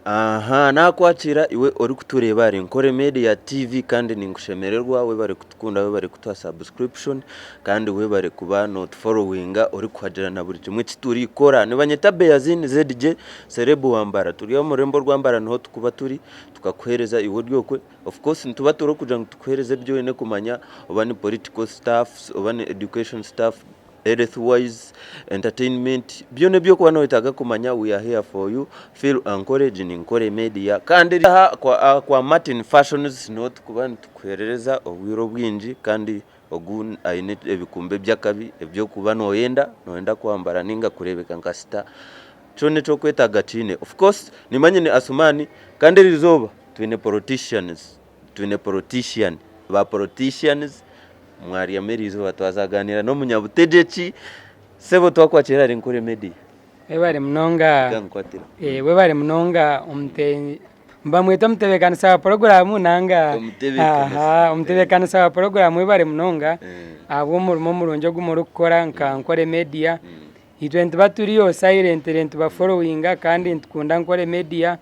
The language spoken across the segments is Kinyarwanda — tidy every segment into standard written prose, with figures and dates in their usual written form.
aha nakwakira iwe uri kutureba ari NKORE MEDIA TV kandi ningushemererwa we bari kutukunda we bari kutuha subscription kandi we bari kuba not followinga uri kuhagera na buri kimwe kituri ikora nibanyeta Beyazini ZJ Serebu wambara turi yo murembo rwambara niho tukuba turi tukakuhereza iwe ryokwe of course ntuba turo kugira ngo tukuhereze byo ine kumanya obani political staff obani education staff health-wise, entertainment, byone byo kuba noitaga kumanya we are here for you, feel encouraged in NKORE Media. Kandi kwa Martin Fashions not kuba tukwerereza obwiro bwinji kandi ogun aine ebikumbe byakabi ebyo kuba noyenda kwambara ninga kurebeka nkasita chone cyo kwetaga chine. Of course nimanye ni Asumani kandi rizoba twine politician ba politicians mwari yamerizo batwazaganira no munyabutegeki sebo twakwakira ari NKORE Media ebare mnonga we bare mnonga mbamweta mtebekanisa program nanga mtebekanisa program we bare mnonga abo murimo muronjo gumurukora nka NKORE Media itwente baturiyo silent rent ba followinga kandi ntukunda NKORE Media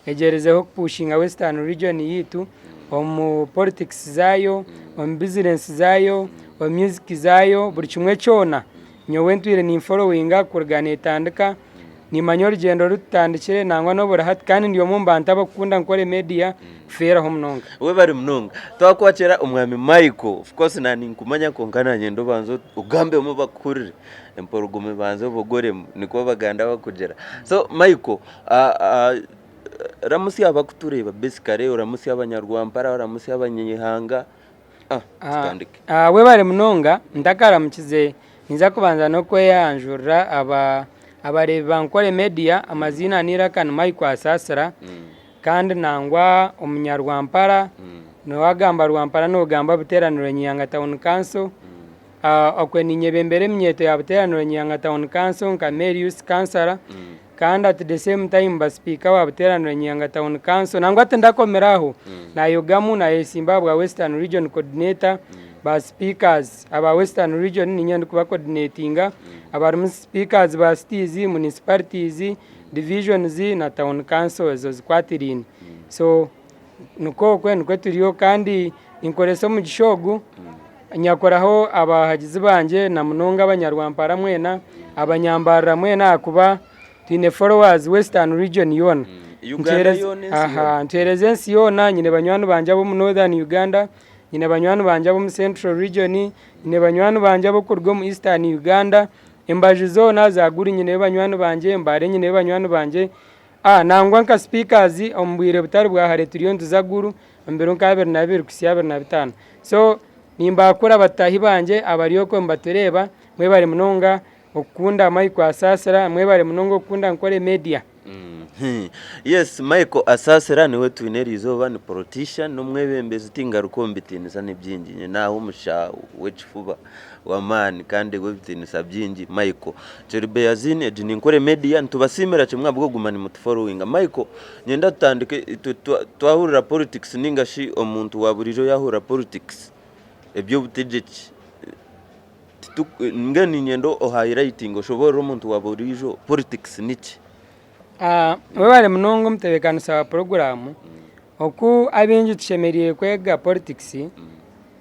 egerezeho pushinga Western region yitu omu politics zayo omu business zayo omu music zayo buri kimwe cyona nyowe ntwire ni followinga kurganetandika ni manyor gendo rutandikire nangwa no burahat kandi ndiyo mumbanta bakunda NKORE Media fera ho mnonga we bari mnonga twakwakira umwami Michael of course nani nkumanya ko ngana nyendo banzo ugambe mu bakurire emporugume banzo bogore niko baganda bakugera so Michael ramusi abakutureba basically uramusi abanyarwanda uramusi abanyeihanga tutandike we bare mnonga ndakaramukize niza kubanza no kweyanjura abareba NKORE Media amazina nirakana Michael Asasira kandi nangwa umunyarwanda no wagamba rwampara no gamba buteraniro Nyeihanga Town Council akwe ni nyebembere mnyeto ya buteraniro Nyeihanga Town Council nka Merius Councilor kandi at the same time ba speaker wa buteraniro Nyeihanga Town Council nangwa tendakomeraho na yogamu na Zimbabwe Western Region Coordinator ba speakers aba Western Region ni nyandi kuba coordinatinga aba speakers ba cities municipalities divisions na Town Council ezo zikwatirini so nuko turiyo kandi inkoreso mu gishogu nyakoraho abahagizi banje na munonga abanyarwanda mwena abanyambara mwena kuba twine followers Western Region yona ntereze yona nyine banywanu banje abo mu Northern Uganda nyine banywanu banje abo mu Central Region nyine banywanu banje abo kurwo mu Eastern Uganda embaje zona zaguri nyine banywanu banje mbare nyine banywanu banje nangwa nka speakers ombwire butari bwa hare turiyo nduzaguru mbero nka 22 kusiya 25 so nimba akora batahi banje abariyo ko mbatureba mwe bari munonga okunda Michael Asasira mwe bari munongo okunda NKORE Media yes Michael Asasira niwe twinerizoba ni politician no mwebembezi tingarukombitinisa nibyingi naho umusha wechifuba wa man kandi webitinisa byingi Michael Beyazini ni NKORE Media ntubasimira kimwe bwo gumani mutufollowinga Michael nyenda tutandike twahurira politics ningashi omuntu waburijo yahura politics ebyo butegeki ngani nyendo highlighting oshobora umuntu waburijo politics niki we bare mnongo mtebekanisa wa program oku abinji tushemeriye kwega politics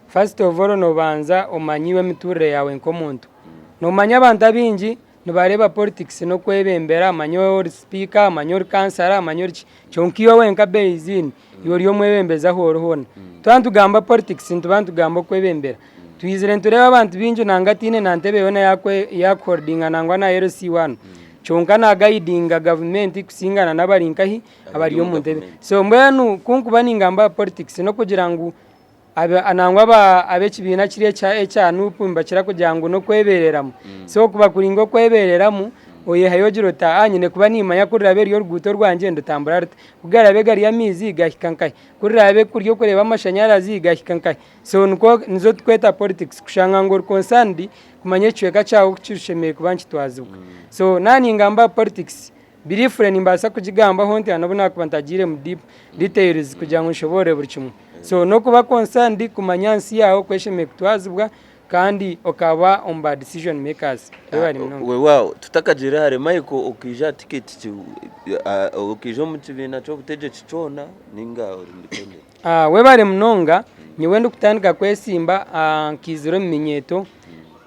first of all no banza omanyiwe miture yawe nkomuntu no manya abantu abinji no bareba politics no kwebembera manyor speaker manyor councilor manyor chonkiyo wenka Beyazini yoriyo mwebembeza horohona twantugamba politics ntubantugamba kwebembera twizire ntureba abantu binji nangatine nantebe yona yakwe yakordinga nangwa na RC1 chonka na guiding government kusingana nabarinkahi abariyo muntebe so mbenu kunkuba ningamba politics no kugira ngo anangwa abekibina kiriye cya nupu mbakira kugira ngo no kwebereramo so kuba kuringo kwebereramo oye hayogirota nyine kuba nimanya kurira yo rguto rwanje ndutambura kugara begari ya mizi gahikankai kurira be kuryo kureba amashanyarazi gahikankai so nuko nizo tweta politics kushanga ngo concerned kumanye cyeka cyawo cyushemeye kubanchi twazuka so nani ngamba politics birifure nimbasa kujigamba honte anabona kubantagire mu deep details kugira ngo nshobore buri kimwe so no kuba concerned kumanyansi yawo kweshemeye kutwazubwa kandi okaba on bad decision makers bari mnongo wewe tutakagire hare Michael ukija ticket ukija mu kibina cyo butegeki cyona ninga uri independent we bari mnonga nyiwe ndukutandika kwesimba nkiziro minyeto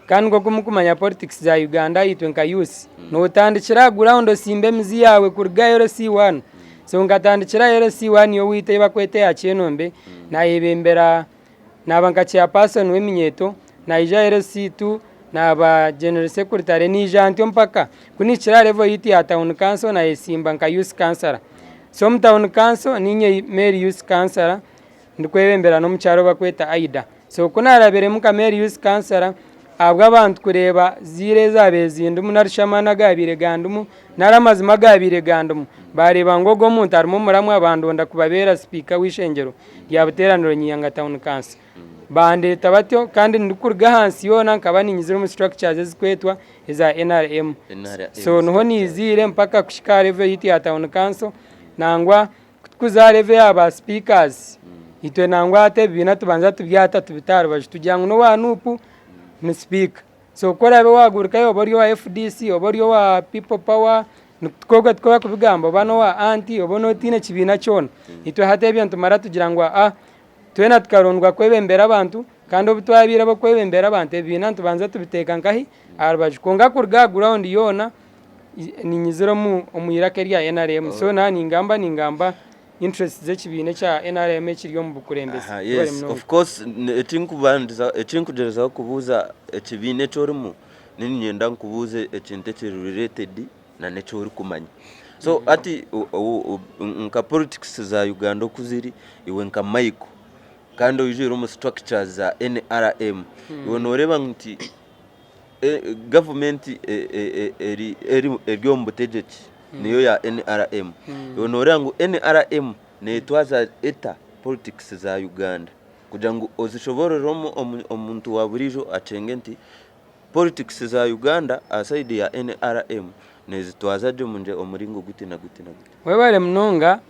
kandi ngo kumukumanya politics za Uganda yitwe nka youth no tandikira ground simbe mizi yawe kurga yoro C1 so ngatandikira yoro C1 yo wite bakwete ya Kyenombe na yebembera nabanka cya person we minyeto na ija yoro C2 na ba general secretary ni jantyo mpaka kunikira level yiti ya town council na yesimba nka youth councilor so mu town council ninye mayor youth councilor ndikwebembera no mucyaro bakweta Aida so kunarabere muka mayor youth councilor abwa abantu kureba zire zabezindu munarishamana gabire gandumu naramazima gabire gandumu bareba ngogo muntu arimo muramwe abandonda kubabera speaker wishengero yabuteraniro Nyeihanga town council bande tabatyo kandi ndikurga hansi yona nkabani nyiziro mu structures zikwetwa za NRM so noho nizire mpaka kushika level yiti ya town council nangwa kuza level aba speakers itwe nangwa ate bina tubanza tubyata tubitaro bajitujyangu no wanupu ni speaker so korabe wagurika yo bari wa FDC obari wa people power nukoga tkoba kubigamba bano wa anti obono tine kibina cyona itwe hate byantu mara tugirangwa twena tukarondwa kwebembera abantu kandi obutwabira bakwebembera abantu ebina tubanza tubiteka nkahi arbaje konga kurga ground yona ni nyiziro mu omuyirake rya NRM so nani ngamba interest z'ekibine cha NRM kiriyo mu bukurembezi yes of course ekinkugereza kubuza ekibine cyorimu ninyenda nkubuze ekinte related na necho uri kumanya so ati nka politics za Uganda kuziri iwe nka Michael kandi ujiro mu structures za NRM iwe noreba nti government eri mu butegeki niyo ya NRM iwe noreba ngo NRM netwaza eta politics za Uganda kugira ngo ozishoboreramo omuntu waburijo acenge nti politics za Uganda aside ya NRM nezitwaza je munje omuringo guti na guti webale mnonga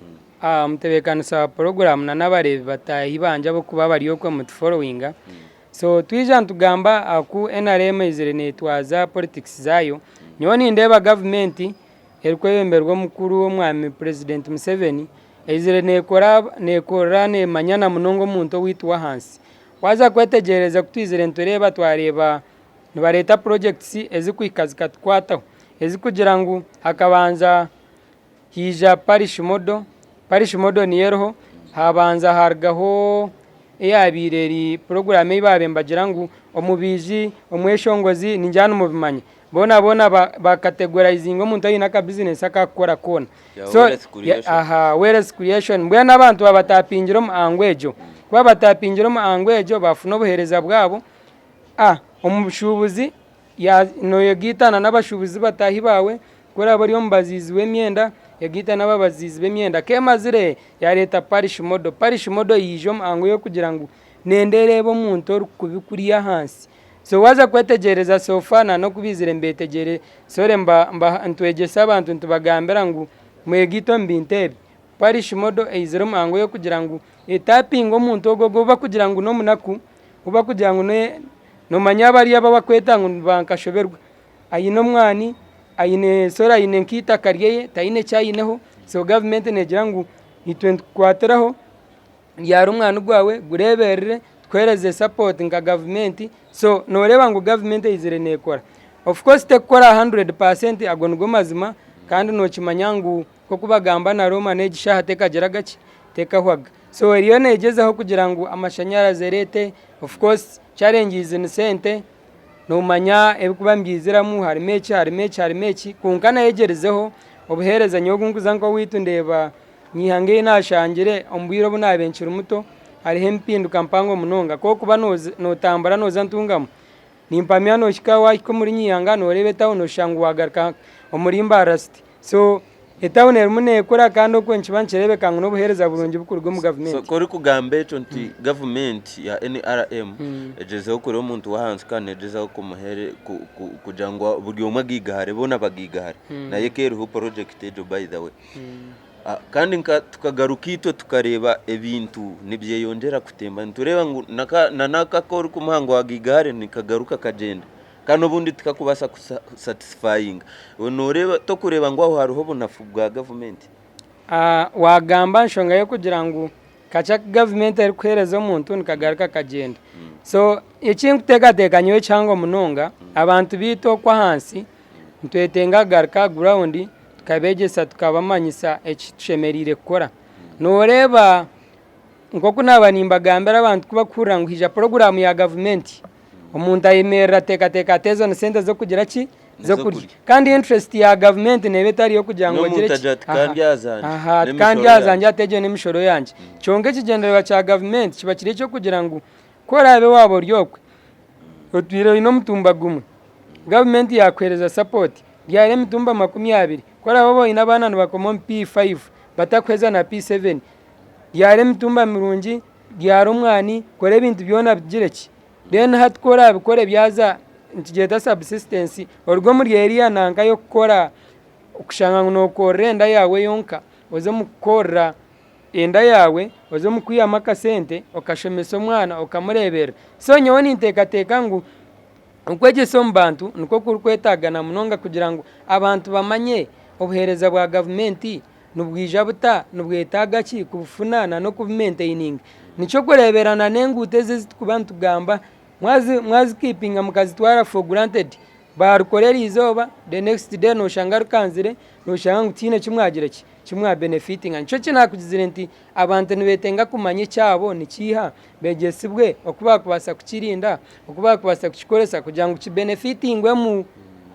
mtebekanisa program na nabarebi batahibanja bo kuba bariyo kwa mut followinga so twija ntugamba ku NRM izire netwaza politics zayo nyoni ndeba government erikwemberwa mukuru wo mwami president Museveni izire nekora ne manyana munongo muntu witwa hansi waza kwetegereza kutwizire ntureba twareba nibareta projects ezikuikazi katkwataho ezikugira ngo hakabanza hija parish modo niyeroho habanza hargaho eyabireri program ibabe mbagira ngo omubiji omweshongozi ninjana mubimanye bona bakategorizinga umuntu ayina ka business akakora kona so whereas creation mbwana abantu babatapingiro mu angwejo kuba batapingiro mu angwejo bafuna obuhereza bwabo omushubuzi ya no yagitana n'abashubuzi batahi bawe kora bari ombazizi w'emyenda yagitana n'ababazizi b'emyenda kemazire ya leta parish modo yijo mu angweyo kugira ngo nenderebo muntu kubikuriya hansi so waza kwetegereza sofana no kubizire mbetegere sore mba ntwegesa abantu ntubagambira ngo mwegito mbintebe parish modo izero mu angweyo kugira ngo etapingo muntu ogogo bakugira ngo no munaku uba kugira ngo no manyabari yaba bakweta ngo bankashoberwa ayino mwani ayine sora ayine nkita kariye tayine cyayineho so government negira ngo itwenkwateraho yari umwana gwawe gureberere twereze support nga government so noreba ngo government izire nekora of course tekora 100% agongo mazima kandi no kimanyangu ko kubagamba na Roma negisha hateka geragaci tekahwaga so eriyo negezaho kugira ngo amashanyarazi rete of course challenges in sente no manya ebikubambiziramu harimechi kunkana yegerezeho obuhereza nyogunguza ngo witundeba Nyeihanga nashangire ombwiro bunabenchira muto ari hempinduka mpango munonga ko kuba no tambara noza ntungamo nimpamya no shikawa ko muri Nyeihanga no rebeta no shangu wagarka omurimba rasti so etawune rumune kora kandi ko nchibancherebe kangu no buhereza burungi bukurwe mu government so kori kugambe echo nti government ya NRM ejezeho kuri omuntu wahansi kandi ejezeho ko muhere kujangwa buri umwe gigahare bona bagigahare naye keruho project ejo by the way kandi tukagaruka ito tukareba ebintu nibyeyongera kutemba ntureba ngo naka kori ku muhango wa gigare nikagaruka kagenda kandi ubundi tukakubasa satisfying unoreba to kureba ngo aho hariho bunafu bwa government wagamba nshonga yo kugira ngo kacha government ari kwereza umuntu nikagaruka kagenda so ikintu kutegatekanyo cyangwa munonga abantu bito kwa hansi ntwetenga garuka ground tukabegesa tukabamanyisa ekishemerire kukora noreba nkoko nabanimba gambera abantu kubakura ngo hija program ya government umuntu ayemerera teka tezo no sente zo kugira ki zo kurya kandi interest ya government nebe tari yo kugira ngo gire kandi yazanje ateje n'imishoro yanje cyonge kigenderwa cya government kiba kiri cyo kugira ngo korabe wabo ryokwe otwire ino mutumba gumwe government yakwereza support yare mutumba 20 kora babo inabana bakomo P5 batakweza na P7 yare mutumba mirungi yaro umwani kore bintu byona bigireki then hatkora bikore byaza ntigeta subsistence orgo muri area nanga yo gukora ukushanga no korenda yawe yonka oze mukora enda yawe oze mukuyama kasente okashemesa umwana okamurebera so nyewe nintekateka ngo ukwegeso mbantu nuko kurkwetagana munonga kugira ngo abantu bamanye obuhereza bwa government nubwija buta nubwetaga ki kufunana no kumaintaining nico kureberana nenguteze zitukubantu gamba mwazi keeping mukazitwara for granted barukorera izoba the next day no shangaru kanzire no shanga utine kimwagira ki kimwa benefiting nico kinakugizire nti abantu nibetenga kumanye cyabo nikiha begesibwe okuba kubasa kukirinda okuba kubasa kukikoresa kugira ngo kibenefitingwe mu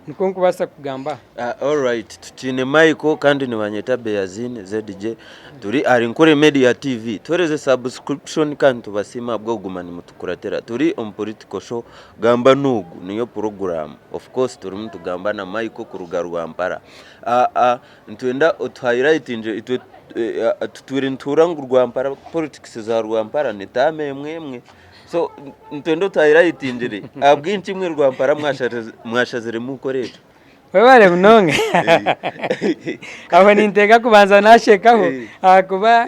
niko kubasa kugamba all right tutine Michael kandi nibanyeta Beyazine ZDJ turi ari NKORE Media TV toreze subscription kandi tubasima bwo gumana mutukuratera turi on political show Gamba Nogu niyo program of course turi muntu gamba na Michael ku rugaru Rwampara ntwenda highlightinge itwe tutwire nturangu Rwampara politics za Rwampara nitame mwemwe so ntendo highlightinge abwinshi mwe Rwampara mwashazire mukoresha webare munonga abo ninteka kubanza nashekaho akuba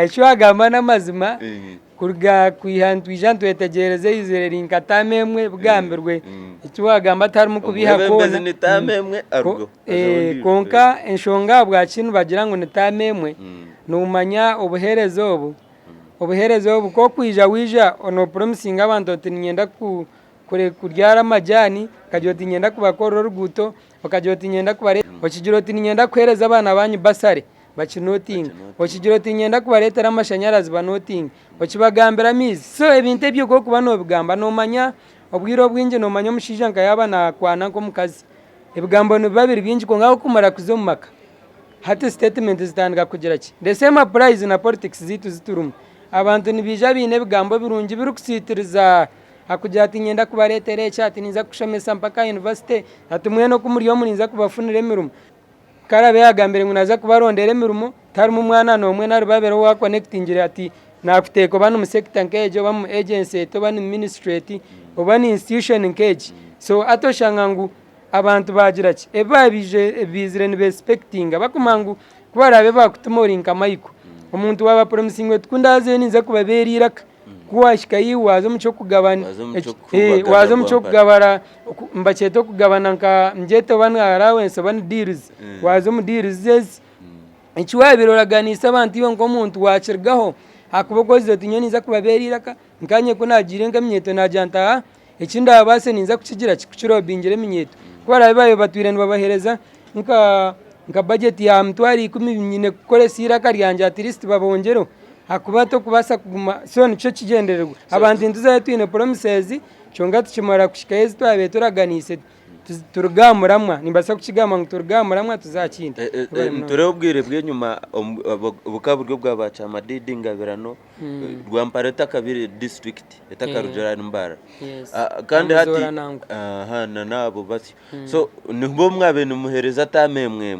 icyo Gamba n'amazima kurga kwihantwija ntwetegereze izerera inkatamemwe bwambirwe icyo Gamba atari mu kubiha kona nitamemwe argo konka enshonga bwa kintu bagira ngo nitamemwe numanya ubuherezo ko kwija wija ono promising abantu tinyenda kuryara amajani kajoti nyenda kubakora ruguto okajoti nyenda kubare okigiroti nyenda kwereza abana banyu basare bakinoting okigiroti nyenda kubaretera amashanyarazi banoting okibagambira mizi so ebinte byo ko kuba no bigamba no manya obwiro bwinje no manya mushija nkayaba na kwana ko mukazi ebigambo no babiri binji ko ngaho kumara kuzomaka hati statement zitandika kugira ki the same applies na politics ziturum abantu nibija bine bigambo birungi birukusitiriza hakugira ati nyenda kubaretere cyati niza kushamesa mpaka university atumwe no kumuriyo muninza kubafunira emirumo karabe yagambere ngunaza kubarondera emirumo tarimo umwana no mwe nari babero wa connecting ati nakuteko banu mu sector nkeje bamu agency to banu ministry obani institution nkeje so atoshangangu abantu bagira ki ebabije bizire ni expecting bakumangu kubarabe bakutumorinka mayiko umuntu waba promising wetukundaze niza kubaberira kuwashika yiwazo mucyo kugabana wazo mucyo kugabara mbacheto kugabana nka mjeto bana allowance bana deals wazo mu deals ikiwa biroraganisa abantu iyo ngo umuntu wacirgaho hakubogoze tinyoni za kubaberira nkanye ko nagire ngamyeto najanta ikinda abase ninza kukigira kikuciro bingire minyeto kwara bayo batwirene babahereza nka budget ya mtwari 10 nyine kore sira karyanja at least babongero hakubato kubasa kuguma so nico kigendererwa abantu ntuzaye twine promises cyonga tukimara kushikayezi twabe turaganise turugamuramwa nimbasa kukigama ngo turugamuramwa tuzakinda turobwire bwe nyuma ubukaburyo bwabaca amadidi ngabirano Rwampareta kabiri district etakarujara mbara kandi hati na nabo basi so nibo mwabe numuhereza tamemwe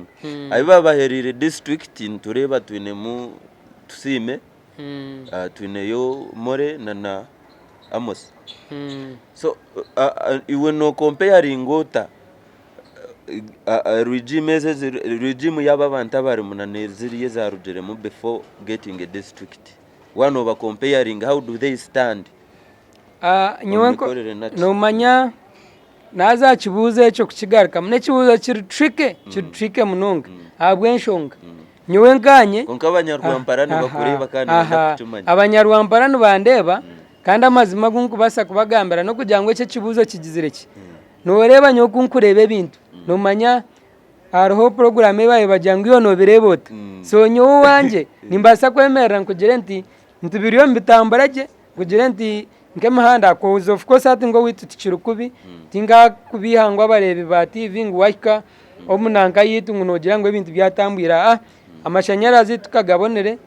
abiba baherire district ntureba twine mu tusime twine yo more na Amos so iwe no comparing ota regime y'aba bantu abari munaneziriye za rugeremo before getting a district. One over comparing, how do they stand? Nyuwenko numanya naza kibuze cyo kukigaruka mune kibuze kiri trike munonga abwenshonga nyuwenkanye konka abanyarwamparani bakureba kandi ndakucumanya abanyarwamparani bandeba kandi amazima gunkubasa kubagambira no kugira ngo icyo kibuzo kigizireki noreba nyoko nkurebe ibintu numanya hariho program ibaye bajyango iyo no birebota so nyo wanje nimbasa kwemerera nkugire nti ntubiriyo mbitambaraje kugire nti nk'amahanda cause of course ati ngo witutikira kubi tinga kubihangwa barebe ba TV ngo washika omunanka yitu ngonogira ngo ibintu byatambwira amashanyarazi tukagabonere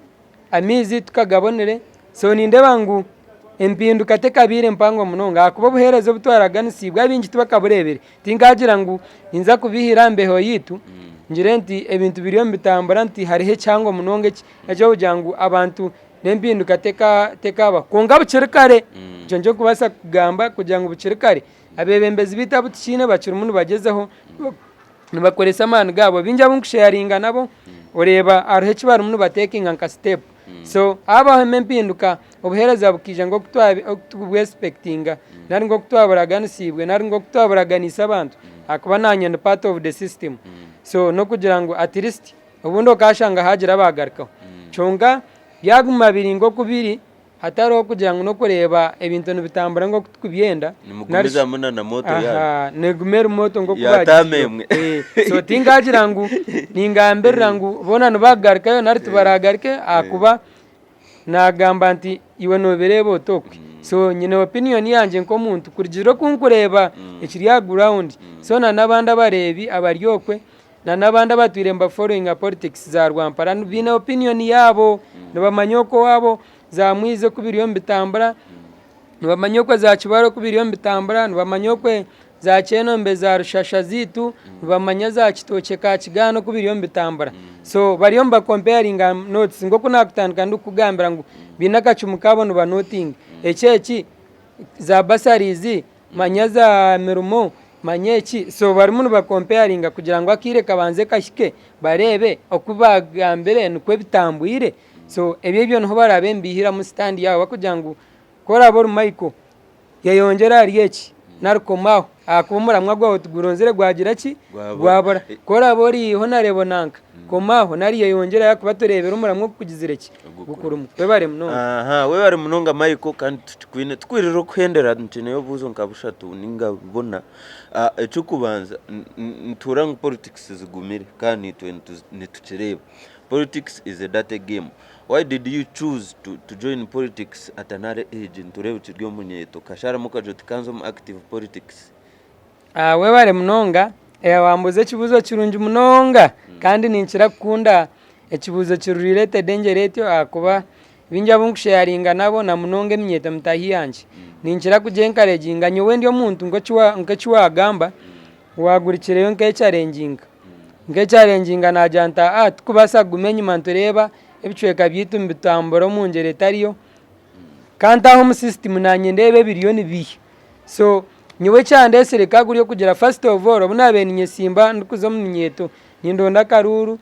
amizi tukagabonere so ninde bangu empinduka tekabire mpango munonga akuba buherezo butwaraganisibwa abingi tubakaburebere tingagira ngo ninza kubihira mbeho yitu ngire nti ebintu biriyo mbitambara nti harihe cyangwa munonge ejo bujyangu abantu nempinduka tekaba konga bucirikare cyo kubasa kugamba kugira ngo bucirikare abebembezi bita butikine bacira umuntu bagezeho nibakoresa amana gabo binja bunkusharinga nabo ureba arihe kibaru umuntu batekinga nka step so aba hempinduka obuhereza bukije ngo kutwabexpectinga nari ngo kutwaburaganisibwe nari ngo kutwaburaganisa abantu akuba nanye no part of the system so no kugira ngo at least ubundo kashanga hagira bagarikaho chonga byaguma biringo kubiri hataro kugira ngo no kureba ibintu bitambura ngo kubyenda nimugumiza munana moto ya negumera moto ngo kubagira so tingagira ngo ningamberera ngo bona no bagarikayo nari tubaragarike akuba nagamba nti iwe no berebo tokwe so nyine opinion yanje nko muntu kurigiro kunkureba ikiriya ground so na nabanda barebi abaryokwe na nabanda batwiremba following politics za Rwampara bine opinion yabo nabamanyoko wabo za mwize kubiriyo mbitambara nabamanyoko za kibaro kubiriyo mbitambara nabamanyoko za Chenombe za Rushasha zitu nabamanya za Kitoke ka Kigano kubiriyo mbitambara so bariyo mba comparing notes ngo kunakutandika ndukugambira ngo binakacumukabo no banoting echeki za basarizi manya za merumo manyeki so bari muntu ba comparing kugira ngo akire kabanze kashike barebe okubagambere nukwe bitambwire so ebyo nho barabembihira mu stand yawe kugira ngo kora bor Michael yayongera ariyeki narikomaho akumura mwagwa tuguronzere gwagira ki gwabora kora bori honarebo nanka komaho nari yayongera yakubatorebera umuramwo kugizireki gukurumu webare munonga webare munonga Michael kandi twiriro kwendera ntine yo buzo nkabushatu ninga bona eco kubanza nturanga politics zigumire kandi nitucereba politics is a dirty game. Why did you choose to join politics at another age nturebe kiryo munyeto kashara mukajoti kanzo mu active politics? Webare munonga wambuze kibuzo kirungi munonga kandi ninkira kunda ekibuzo kirurete dengerete akuba binja bunkusharinga nabo na munonge mnyeta mtahi yanje ninkira kujenkareginga nyowe ndio muntu ngo kiwa gamba wagurikireyo nkecharenginga najanta tukubasa gumenye mantureba ebicweka byitu mbitamboro mungere tariyo kanta home system nanye ndebe billion bihi so nyowe cyande sereka guriyo kugira first of all bunabeni simba ndukuzo mnyeto nindonda karuru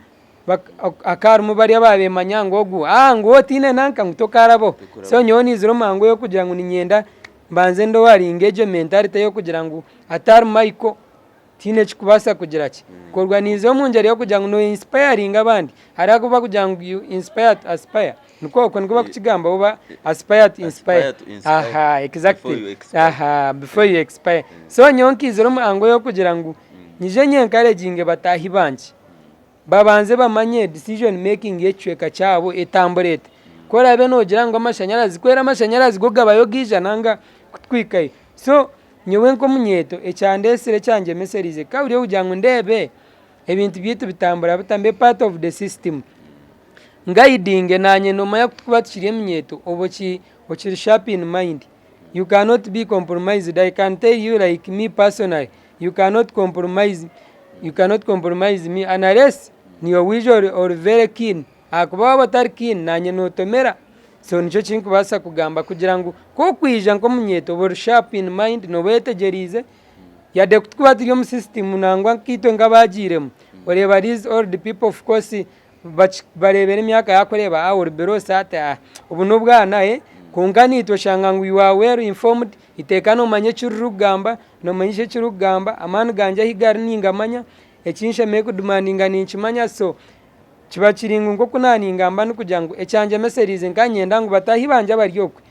akarumu bari ababe manyangogu ngo tine nanka ngutokarabo so nyoni ziro mango yo kugira ngo ninyenda mbanze ndo wari engagement arite yo kugira ngo atari Michael tine kikubasa kugira ki korganize mu ngeri yo kugira ngo no inspiring abandi hari kuba kugira ngo inspired aspire nuko kuba kukigamba uba aspired inspire exactly before you expire so nyonki ziro mango yo kugira ngo nije nyenkareginge batahi banje babanze bamanye decision making yecweka cyabo etamborete kora be no gira ngo amashanyarazi kwera amashanyarazi gogabayo gija nanga kutwikaye so nyowe nko munyeto ecyandesire cyange meserize kaburiyo kugira ngo ndebe ebintu byitu bitambura butambe part of the system guiding nanye no ya kubatshiriye munyeto oboki okiri sharp in mind you cannot be compromised. I can tell you like me personally you cannot compromise me unless niyo visual or very keen akuba batari keen nanye notomera so nico kinkubasa kugamba kugira ngo ko kwija nko munyeto bor sharp in mind no betegerize yade kutukuba turi mu system nangwa kitwe ngabagiremo oreba these old people of course barebera imyaka yakoreba our bero sata ubu nubwana kungani toshanga ngo you are well informed itekano manye cy'urugamba no manye cy'urugamba amanu ganja higari ningamanya ekinshe meko demandinga ninchimanya so kiba kiringo ngo kunaningamba no kugira ngo ecyanje meserize nkanyenda ngo batahibanje baryokwe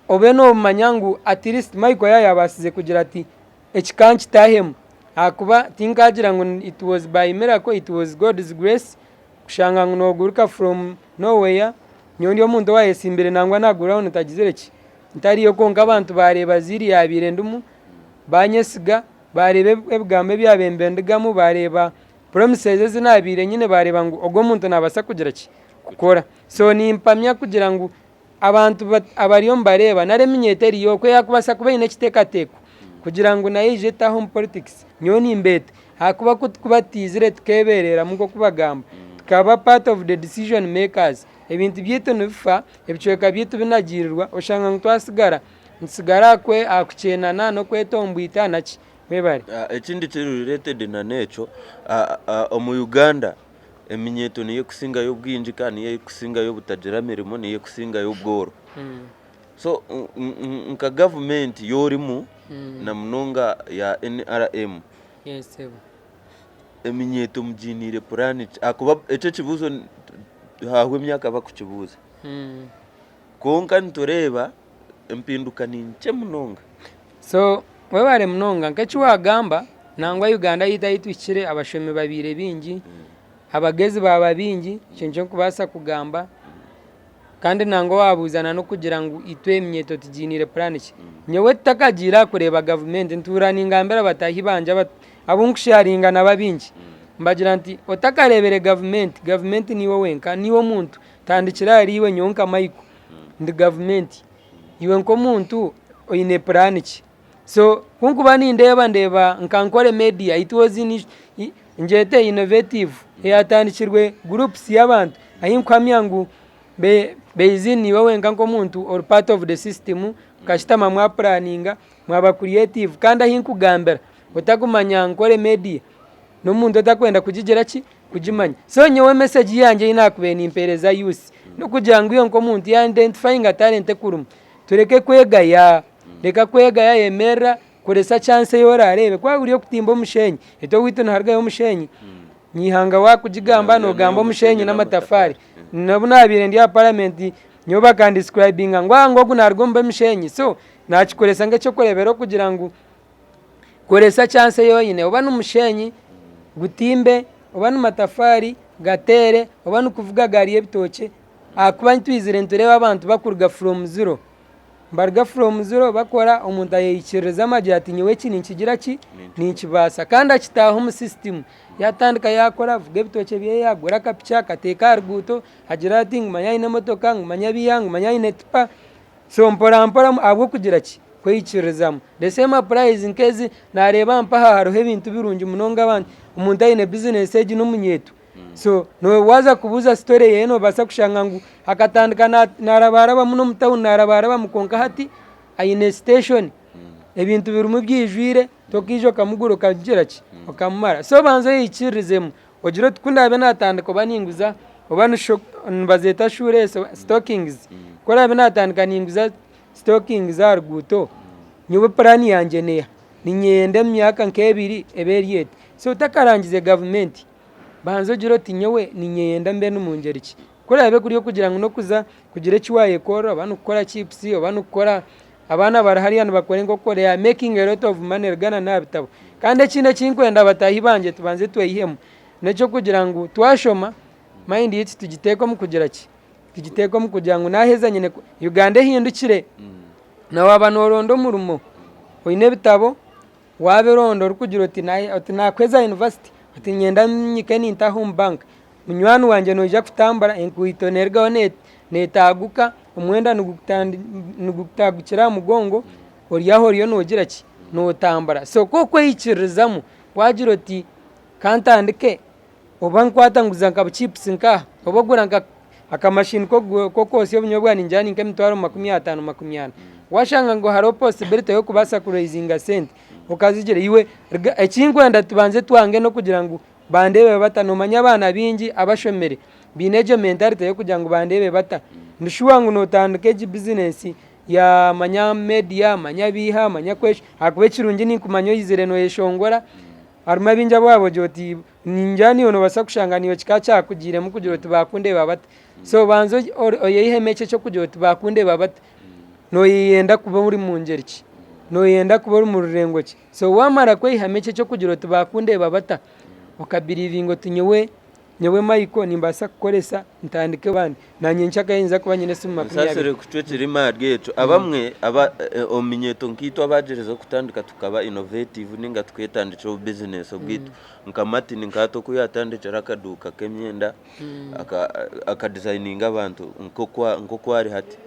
obe no manyangu at least Michael yabasize kugira ati ekikanchi tahemu akuba tinkagira ngo it was by miracle, it was God's grace kushanga ngo noguruka from nowhere nyondi omuntu wahese imbere nangwa nagura ono tagizereki ntariyo konka abantu bareba ziri yabire ndumu banyesiga barebe ebgambe byabembendigamu bareba promises zinabire nyine bareba ngo ogwo muntu nabasa kugira ki gukora so ni impamya kugira ngo abantu abariyo mbareba nareminyeteri yo kwe yakubasa kuba ine kitekateko kugira ngo nayije ta home politics nyoni imbete hakuba kubatizire tukeberera muko kubagamba tukaba part of the decision makers ebintu byeto nufa ebicweka byeto binagirirwa oshanga ngo twasigara nsigara kwe akucenana no kwetombwita naki webari ekindi kiri related na necho mu Uganda eminyeto niye kusinga y'ubwinji kandi niye kusinga y'obutagira mirimo niye kusinga y'ubworo so nka government yorimu na mnonga ya NRM yes eminyeto mujinire plan akuba eco kibuzo hahwe myaka bakukibuza konka ntureba empinduka ninche mnonga so webare mnonga nkachi wagamba nangwa Uganda yitayitwikire abashome babire bingi abagezi baba bingi cyenje kubasa kugamba kandi nango wabuzana no kugira ngo itwe imyeto tujinire plan iki nyewe takagira kureba government nturana ingambera batahibanja abunkusharinga nababingi mbagira nti otakarebere government niwo wenka niwo muntu tandikira ariwe nyonka Michael ndi government iwe nko muntu oyine plan iki so kunkuba ndeba nkankore media it was njete innovative yatandikirwe groups y'abantu ayinkwamyangu bezini wowe nkanko muntu or part of the system kashitama mwa planninga mwaba creative kandi ahinkugambera utagumanya nkore media no muntu atakwenda kujigera ki kujimanya so nyewe message yanje inakubeni impereza use no kugira ngo iyo nko muntu ya identifying talent kurum tureke kwegaya reka kwegaya yemera kuresa chance yora arebe kwa uriyo kutimba mushenyi eto wito nharga yo mushenyi Nyeihanga wakujigamba no gamba mushenyi n'amatafari nabunabire ndi ya parliament nyoba kandi describing ngo gunargomba mushenyi so nakikoresa ngacho korebero kugira ngo koresa chance yoyine oba n'umushenyi gutimbe oba n'amatafari gatere oba n'ukuvuga gari ebitoke akuba ntwizire ntureba abantu bakurga from zero mbarga from zero bakora umuntu ayikireza amaje ati nyewe kini kigira ki nikibasa kandi akitaho mu system yatandika yakora vuga bitoke biye yagura kapicha kateka ruguto agira ati ngumanya ine motoka ngumanya biyangu ngumanya ine tipa so mpora abwo kugira ki kwikirezamo the same price in case nareba mpaha harohe ibintu birungi munonga abandi umuntu ayine business eji no munyeto so no waza kubuza story yeno basa kushanga ngo akatandika narabaraba muno mutawu narabaraba mukonka hati ayine station ebintu birumu byijwire tokijo kamuguro kagira ki okamara so banzo yikirizemo ogiro tukunda abe natandika baninguza obanu bazeta shure stockings kora abe natandika ninguza stockings arguto nyubo plan yanje neya ninyende myaka nkebiri eberiyete so takarangize government banzo giro tinyewe ninyenda mbe n'umungeri ki kora abe kuriyo kugira ngo no kuza kugira kiwaye koro abantu gukora chips abantu gukora abana barahari hano bakore ngo kore making a lot of money gana nabitabo kandi kinde kinkwenda batahibanje tubanze tweyihemu neco kugira ngo twashoma mind yiti tugiteko mu kugira ki tugiteko mu kugira ngo naheza nyine Uganda hindukire na wabanorondo murumo oyine bitabo wabe rondo rukugira oti nakweza university ati nyenda nyikeni nta home bank munywanu wanje noja kutambara enkuitonerga netaguka umwenda nugutagukira mugongo oriyaho riyo nogira ki notambara so koko yikirizamo wagira oti kantandike obankwata nguzanka chips nka obogura akamashini ko kose y'ubunyobwa ninjani nke mitwaro 50 washanga ngo haro possibility yo kubasa kuraisinga sent ukazigira iwe ekinkwenda tubanze twange no kugira ngo bandebe bata nomanya abana bingi abashomere bineje mentality yo kugira ngo bandebe bata ndishuwa ngo notandike business ya manya media manya biha manya kwesh akube kirungi ni kumanyo yizere no yeshongora aruma binja bwabo joti ninjani ono basakushanganiyo kikacha kugire mu kugira tubakunde babata so banzo oyeyihemeche cyo kugira tubakunde babata no yenda kuba muri mungeriki no yenda kuba muri murengo ki so wamara kweyihemeche cyo kugira tubakunde babata ukabirivingo tunyewe nyewe mayiko nimbasa kukoresa ntandike bandi nanye nchaka yinza kuba nyine simu makumyabiri sasere kucwecira imari yetu abamwe ominyeto nkito abagereza kutandika tukaba innovative ninga twetandika business obwitu nkamati ninkato kuyatandikira akaduka kemyenda aka designinga abantu nko kwari hati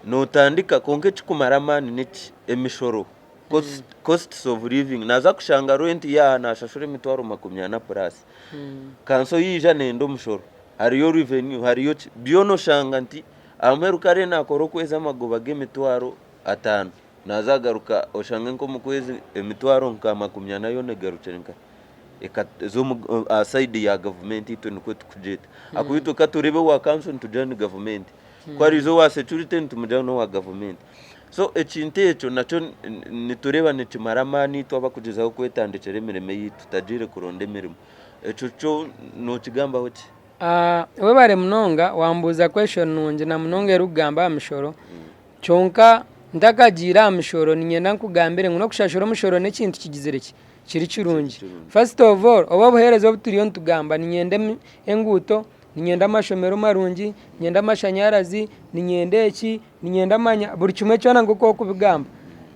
notandika konke chikumaramani niki emishoro costs of living naza kushanga rent ya nashashore mitwaro 20 plus kanso yija nendo mushoro hariyo revenue hariyo biono shanga nti ameruka rena korokweza amagoba gemitwaro 5 naza garuka oshanga nko mukwezi emitwaro nka 20 nayo negarucenka zo side ya government ito niko tukujeta akubito katurebe wa council tujani government kwarizo wa security ntumujano wa government so ekintecho nacho nitureba nikimaramani twaba kugezaho kwetandikira emireme yitu tajire kuronda emirimo eco cyo no kigamba hoki we bare munonga wambuza question nunje na munonga erugamba amishoro chonka ndakagira amishoro ninyenda nkugambire ngo no kushashora amishoro nekintu kigizireki kiri kirungi first of all obabuhereza obuturiyo ntugamba ninyende enguto ninyenda amashomero marungi ninyenda amashanyarazi ninyenda eki ninyenda amanya buri kimwe cyona ngoko kubigamba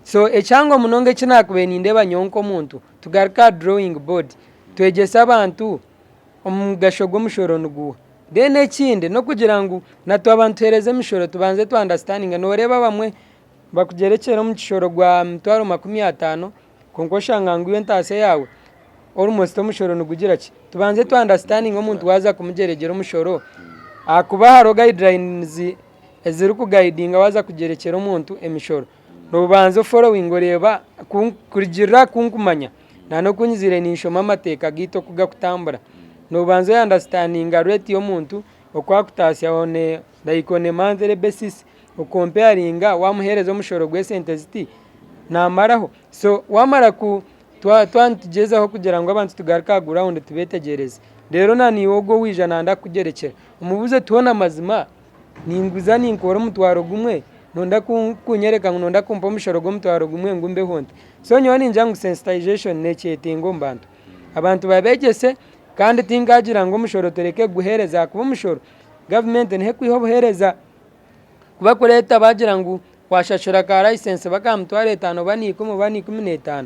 so ecyango munonge kinakube nindeba nyonko muntu tugarika drawing board twegesa abantu omugasho gwomushoro nuguha then ekinde no kugira ngo natwe abantu hereze emishoro tubanze tu understanding no reba bamwe bakugerekera mu kishoro gwa 50 konko shanga nguye ntase yawe almost omushoro nugugira ki tubanze tu understanding omuntu waza kumugeregera omushoro akuba haro guidelines eziri ku guiding waza kugerekera omuntu emishoro rubanzo following oreba kurigirira kunkumanya nano kunyizire nishoma amateka gito kuga kutambura nubanzo understanding rate y'omuntu okwakutasya one like on a monthly basis comparinga wamuhereza omushoro gwe senteziti namaraho so wamara ku twantugezaho kugira ngo abantu tugaruka ground tubetegereze rero nani wogo wijana nda kugerekera umubuze tubona amazima ninguza ninkora umutwaro gumwe nonda kunyereka ngo nonda kumpa omushoro gomutwaro gumwe ngumbe honte so nyoni njangu sensitization nechetingo mbantu abantu babegese kandi tingagira ngo omushoro tereke guhereza kuba omushoro government ne kwiho buhereza kuba kureta bagira ngo washashura ka license bakamutware 5 bani 15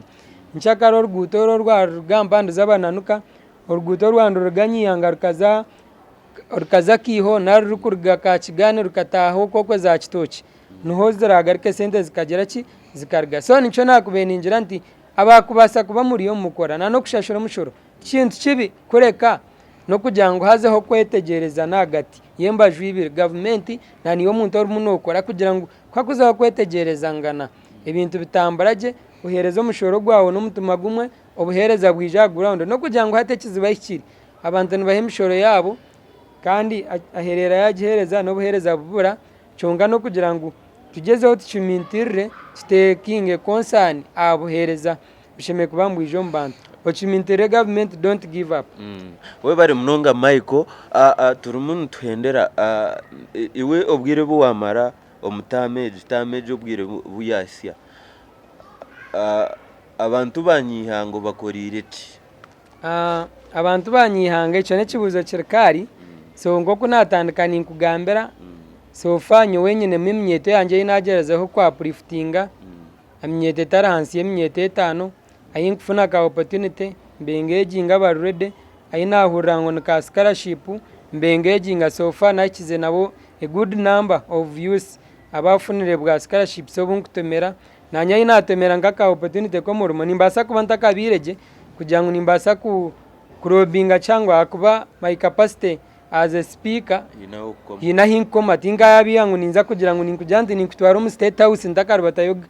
nchakaro rugutoro rwa Gamba nduzabananuka uruguto rwando ruganyihanga rukaza kiho narukurga ka kigane rukataho koko za kitoki nuho ziragarike sente zikagera ki zikarga so nico nakubeningira nti abakubasa kuba muri yo mukora no kushashura mushoro kintu kibi kureka no kugira ngo hazeho kwetegereza nagati yembajwe ibiri government nani yo muntu ari munokora kugira ngo kwakuzaho kwetegereza ngana ibintu bitambaraje uhereza umushoro gwawo n'umutima gumwe obuhereza bwija ground no kugira ngo hatekiziba ikiri abantu nibahemishoro yabo kandi aherera yagihereza no buhereza bubura chonga no kugira ngo tugezeho tuchimintirire taking concern abuhereza bisheme kubambwijo mbantu ochimintere government don't give up we bari munonga Michael turumuntu tuhendera iwe obwire buwamara omutameje obwire buyasya abantu banyihango bakorire ki abantu banyihanga cyane kibuzo kirikari so ngoko natandika ninkugambera so fanyo wenyine mimyeto yanje inagerezeho kwa upliftinga amyete tarahansi yemyete 5 ayinkufuna ka opportunity mbengeginga barede ayinahurango na scholarship mbengeginga so far nakize nabo a good number of youth abafunire bwa scholarship so bunkutemera nanya inatemera ngaka opportunity ko murumo nimbasa kuba ntakabireje kugira ngo nimbasa kurobinga cyangwa kuba my capacity as a speaker hina hinkoma tinga biyangu ninza kugira ngo ninkujyandi ninkutwara mu state house ndakarubata yoga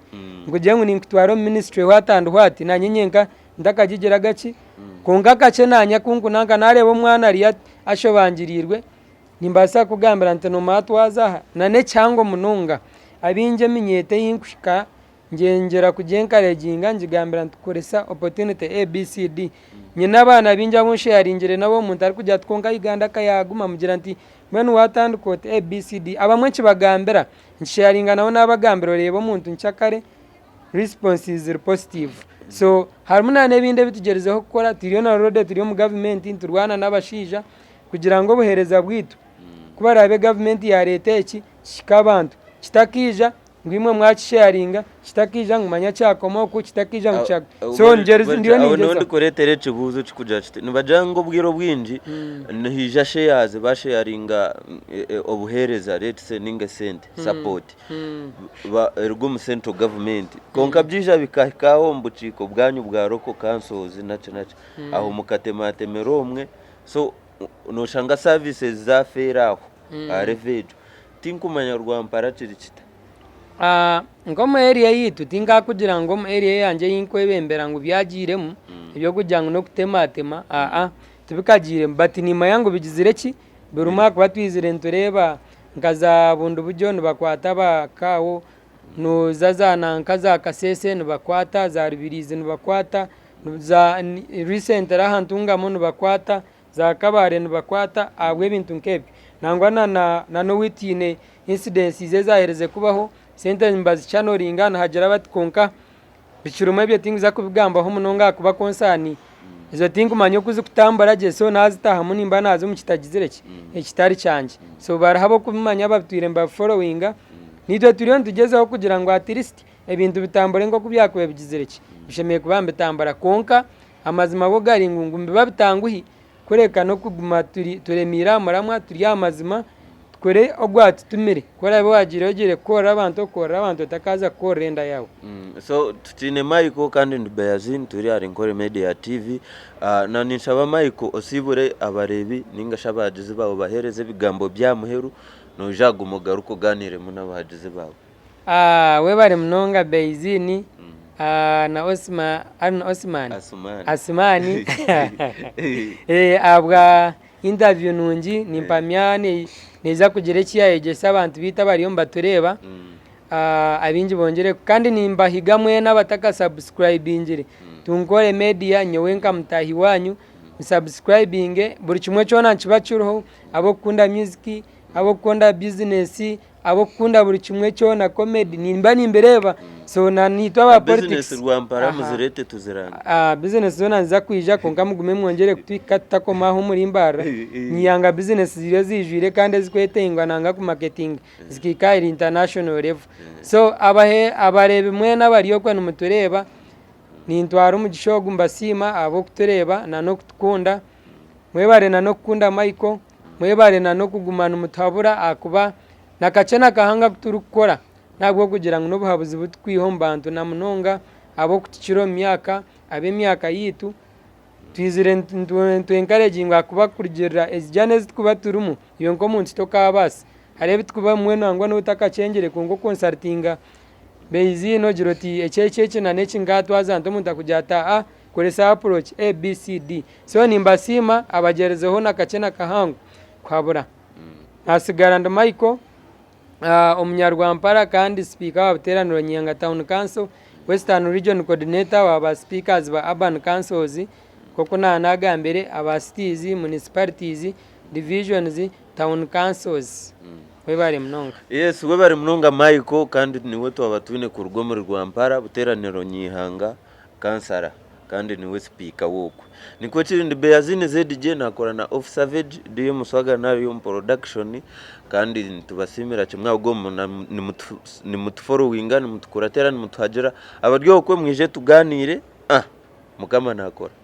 ngugira ngo ninkutwara mu ministry watandu hati na nyenyenka ndakagigera gaci kunga kace nanya kungu nanga narebo mwana ari ashobangirirwe nimbasa kugambira nte no matwaza nane cyango mununga abinje minyete yinkushika ngengera kugenkareginga ngigambira ntukoresa opportunity ABCD nyina abana binja bunshe yaringire nabo muntu ari kujya twonga Uganda kayaguma mugira nti mwene watandukote ABCD abamwe kibagambira nsharinga nawo nabagambira rebo muntu nchakare response is positive so harumuna nebinde bitugerezeho gukora turiyo na road turiyo mu government turwana n'abashija kugira ngo buhereza bwitu kubarabe government ya leta iki shikabantu kitakija ngwimwe mwakisharinga kitakija ngumanya cyakomo ku kitakija nguchaka so njerizo ndiyo nigeza aho ndikoretere kibuzo kikuja kite nibajango bwiro bwinji hija shares basharinga obuhereza let's say ninga sente support ba ergo central government konka byija bikahikaho mbuciko bwanyu bwa roko councils nace aho mukatematemero omwe so noshanga services za feraho arevejo tinkumanya rwampara kirikita ngomo area yitu tinga kugira ngo mu area yanje yinkwebembera ngo byagiremo ibyo kujyanga no kutematema tubikagire but nima yango bigizire ki buruma kuba twizire ntureba ngaza bundu bujyo bakwata bakawo no zazana nkaza kasese bakwata za rubirizi bakwata za recent rahantunga mu bakwata za kabare bakwata abwe bintu nkebe nangwa na no witine incidents zezahereze kubaho sente mbazi chano ringana hagera batkonka biciruma ibyo tingiza kubigamba ho munonga kuba konsani izo tingu manyo kuzi kutambara je so nazitaha munimba nazo mukitagizire ki ekitari cyanje so barahabo kubimanya babwire mba followinga nitwe turiyo tugezeho kugira ngo at least ebintu bitambore ngo kubyakwe bigizire ki bishemeye kubamba tambara konka amazima bo garingungu mbibabitanguhi kureka no kuguma turemira muramwa turi amazima kore ogwati tumire kora bwagire kora abantu takaza korenda yawo so tutine Michael kandi ndubeyazin turi ari NKORE MEDIA TV na ninshaba Michael osibure abarebi ninga shabagize babo bahereze bigambo bya muheru no jaga umugaruko ganire mu nabagize babo we bare mnonga Beizini na Asmani abwa interview nungi nimpamyane neza kugere kiyaje sabantu bita bariyo mbatureba abinji bongere kandi nimbahigamwe n'abataka subscribingire tunkore media nyewenka mtahi wanyu subscribing buri kimwe cyona nkibacuruho abo kunda music abo kunda business abo kunda buri kimwe cyona comedy nimba nimbereba so na nitwa ba politics business rwampara muzirete tuziranga business zona nza kwija konka mugume mwongere kutwikata ko maho muri imbara Nyeihanga business zire zijire kandi zikwetengwa nanga ku marketing zikikaira international level so abarebe mwe n'abariyo kwa numutureba nintwara umugishogo mbasima abo kutureba na no kutukunda mwebare na no kukunda Michael mwebare na no kugumana umutabura akuba nakacena kahanga kuturukora nabwo kugira ngo n'ubuhabuzi butwihombantu na munonga abo kutikiro myaka abe myaka yitu twizire encouraging akuba kurigera ezijane zikuba turumu iyo nko munsi tokabasi harebe tukuba mwe nangwa n'utakacengere kungo consultinga beizi no giroti ecece na neki ngatwaza nto muntu akujata koresa approach ABCD so nimbasima abagerezeho nakacena kahangu kwabura nasigara ndo Michael umunyarwampara kandi speaker w'abateraniro Nyeihanga Town Council Western Region Coordinator w'aba speakers ba urban councils koko nagambere aba cities municipalities divisions town councils webare mnonga yes webare mnonga Michael kandi niwe twabatuine ku rugo muri Rwampara buteraniro Nyeihanga kansara kandi niwe speaker woko niko kirindi Beyazine ZDJ nakora na Off Savage diyo muswaga nayo production kandi tubasimira kimwe ubwo ni mutufollowinga ni mutukuratera ni mutuhagera abaryo kwe mwije tuganire mukama nakora